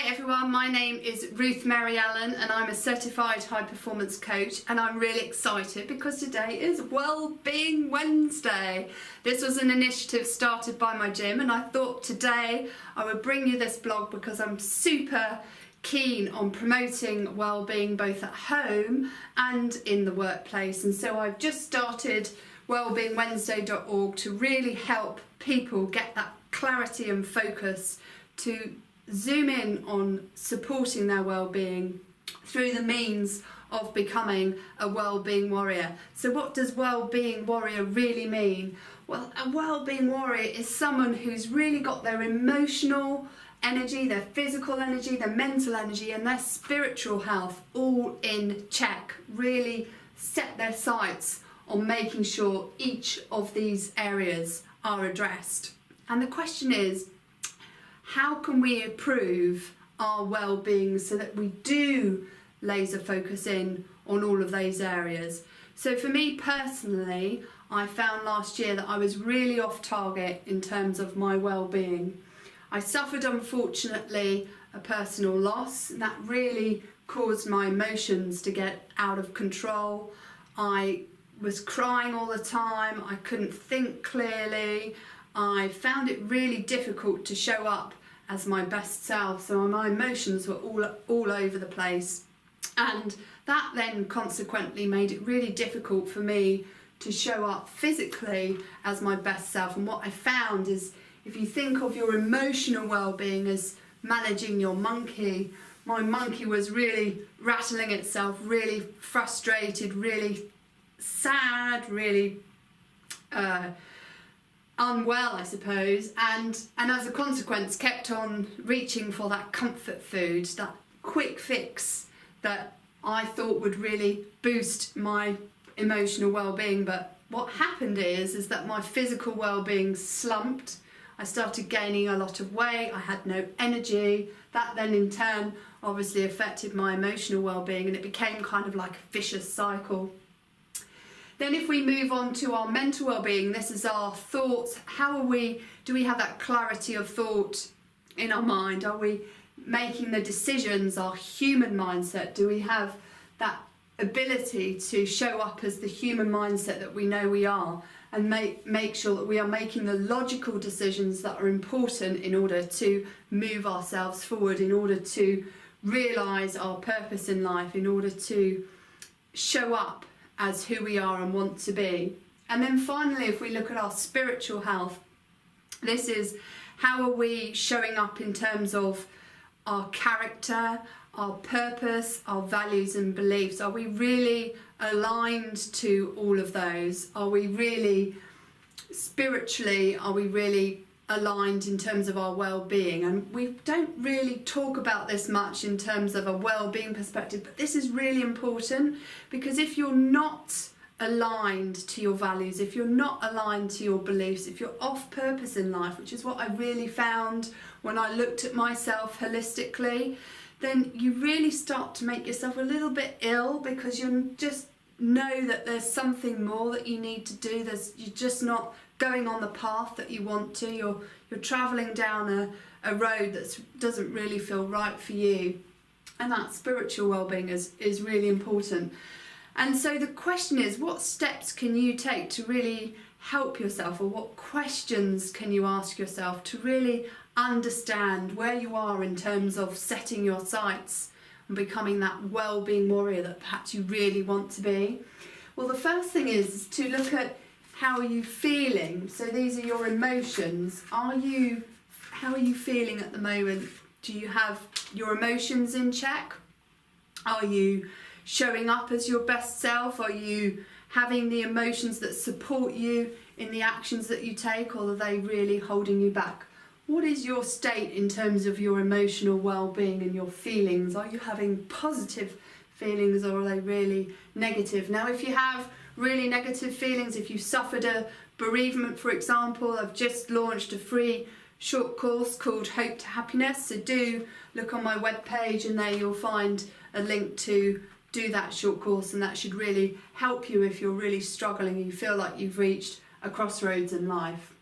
Hi everyone, my name is Ruth Mary Allan and I'm a certified high performance coach, and I'm really excited because today is Wellbeing Wednesday. This was an initiative started by my gym, and I thought today I would bring you this blog because I'm super keen on promoting well-being both at home and in the workplace, and so I've just started wellbeingwednesday.org to really help people get that clarity and focus to zoom in on supporting their well-being through the means of becoming a well-being warrior. So what does well-being warrior really mean? Well, a well-being warrior is someone who's really got their emotional energy, their physical energy, their mental energy and their spiritual health all in check. Really set their sights on making sure each of these areas are addressed. And the question is, how can we improve our well-being so that we do laser focus in on all of those areas? So for me personally, I found last year that I was really off target in terms of my well-being. I suffered, unfortunately, a personal loss, and that really caused my emotions to get out of control. I was crying all the time, I couldn't think clearly, I found it really difficult to show up as my best self, so my emotions were all over the place, and that then consequently made it really difficult for me to show up physically as my best self. And what I found is, if you think of your emotional well-being as managing your monkey, my monkey was really rattling itself, really frustrated, really sad, really unwell, I suppose, and as a consequence kept on reaching for that comfort food, that quick fix that I thought would really boost my emotional well-being. But what happened is that my physical well-being slumped. I started gaining a lot of weight, I had no energy. That then in turn obviously affected my emotional well-being, and it became kind of like a vicious cycle. Then if we move on to our mental well-being, this is our thoughts. Do we have that clarity of thought in our mind? Are we making the decisions, our human mindset? Do we have that ability to show up as the human mindset that we know we are, and make sure that we are making the logical decisions that are important in order to move ourselves forward, in order to realise our purpose in life, in order to show up as who we are and want to be. And then finally, if we look at our spiritual health, this is how are we showing up in terms of our character, our purpose, our values and beliefs. Are we really aligned to all of those? Are we really spiritually, are we really aligned in terms of our well-being? And we don't really talk about this much in terms of a well-being perspective, but this is really important, because if you're not aligned to your values, if you're not aligned to your beliefs, if you're off purpose in life, which is what I really found when I looked at myself holistically, then you really start to make yourself a little bit ill, because you just know that there's something more that you need to do. You're just not going on the path that you want to. You're travelling down a road that doesn't really feel right for you, and that spiritual well-being is really important. And so the question is, what steps can you take to really help yourself, or what questions can you ask yourself to really understand where you are in terms of setting your sights and becoming that well-being warrior that perhaps you really want to be? Well, the first thing is to look at, how are you feeling? So these are your emotions. How are you feeling at the moment? Do you have your emotions in check? Are you showing up as your best self? Are you having the emotions that support you in the actions that you take, or are they really holding you back? What is your state in terms of your emotional well-being and your feelings? Are you having positive feelings, or are they really negative? Now, if you have really negative feelings, if you suffered a bereavement, for example, I've just launched a free short course called Hope to Happiness, so do look on my webpage, and there you'll find a link to do that short course, and that should really help you if you're really struggling and you feel like you've reached a crossroads in life.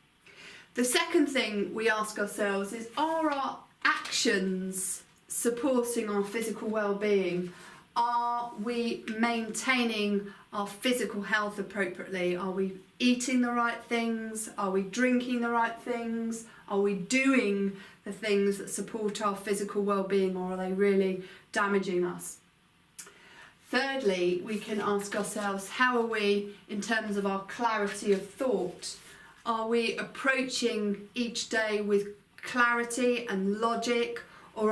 The second thing we ask ourselves is, are our actions supporting our physical well-being? Are we maintaining our physical health appropriately? Are we eating the right things? Are we drinking the right things? Are we doing the things that support our physical well-being, or are they really damaging us? Thirdly, we can ask ourselves, how are we in terms of our clarity of thought? Are we approaching each day with clarity and logic, or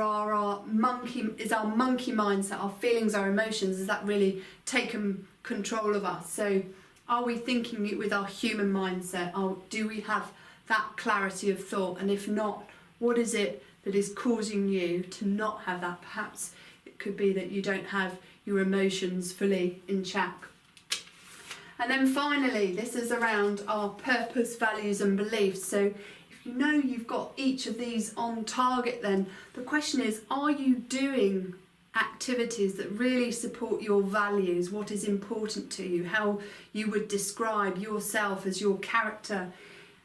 is our monkey mindset, our feelings, our emotions, has that really taken control of us? So are we thinking it with our human mindset? Do we have that clarity of thought? And if not, what is it that is causing you to not have that? Perhaps it could be that you don't have your emotions fully in check. And then finally, this is around our purpose, values and beliefs. So if you know you've got each of these on target, then the question is, are you doing activities that really support your values, what is important to you, how you would describe yourself as your character?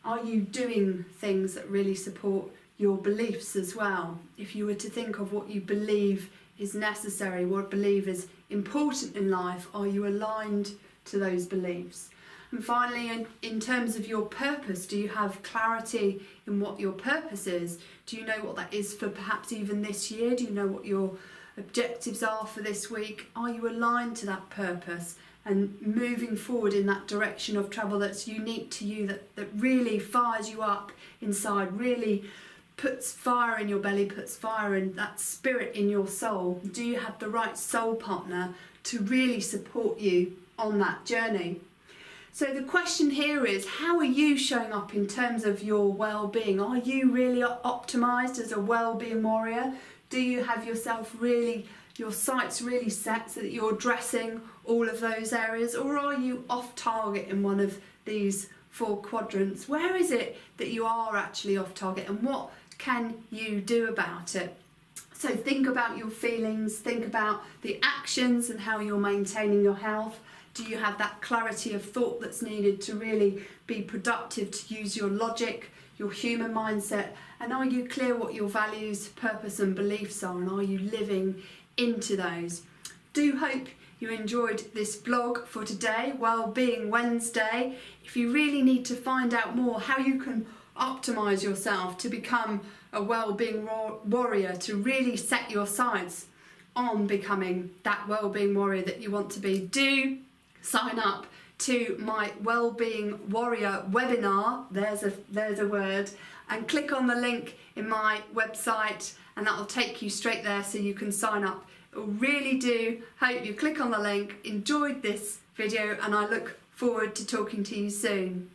Are you doing things that really support your beliefs as well? If you were to think of what you believe is necessary, what you believe is important in life, are you aligned to those beliefs? And finally, in terms of your purpose, do you have clarity in what your purpose is? Do you know what that is for perhaps even this year? Do you know what your objectives are for this week? Are you aligned to that purpose and moving forward in that direction of travel that's unique to you, that really fires you up inside, really puts fire in your belly, puts fire in that spirit in your soul? Do you have the right soul partner to really support you on that journey? So the question here is, how are you showing up in terms of your well-being? Are you really optimised as a well-being warrior? Do you have yourself really, your sights really set so that you're addressing all of those areas? Or are you off target in one of these 4 quadrants? Where is it that you are actually off target, and what can you do about it? So think about your feelings, think about the actions and how you're maintaining your health. Do you have that clarity of thought that's needed to really be productive, to use your logic, your human mindset? And are you clear what your values, purpose and beliefs are, and are you living into those? Do hope you enjoyed this blog for today, Wellbeing Wednesday. If you really need to find out more how you can optimise yourself to become a wellbeing warrior, to really set your sights on becoming that wellbeing warrior that you want to be, do sign up to my Wellbeing Warrior webinar, there's a word, and click on the link in my website and that will take you straight there so you can sign up. I really do hope you click on the link, enjoyed this video, and I look forward to talking to you soon.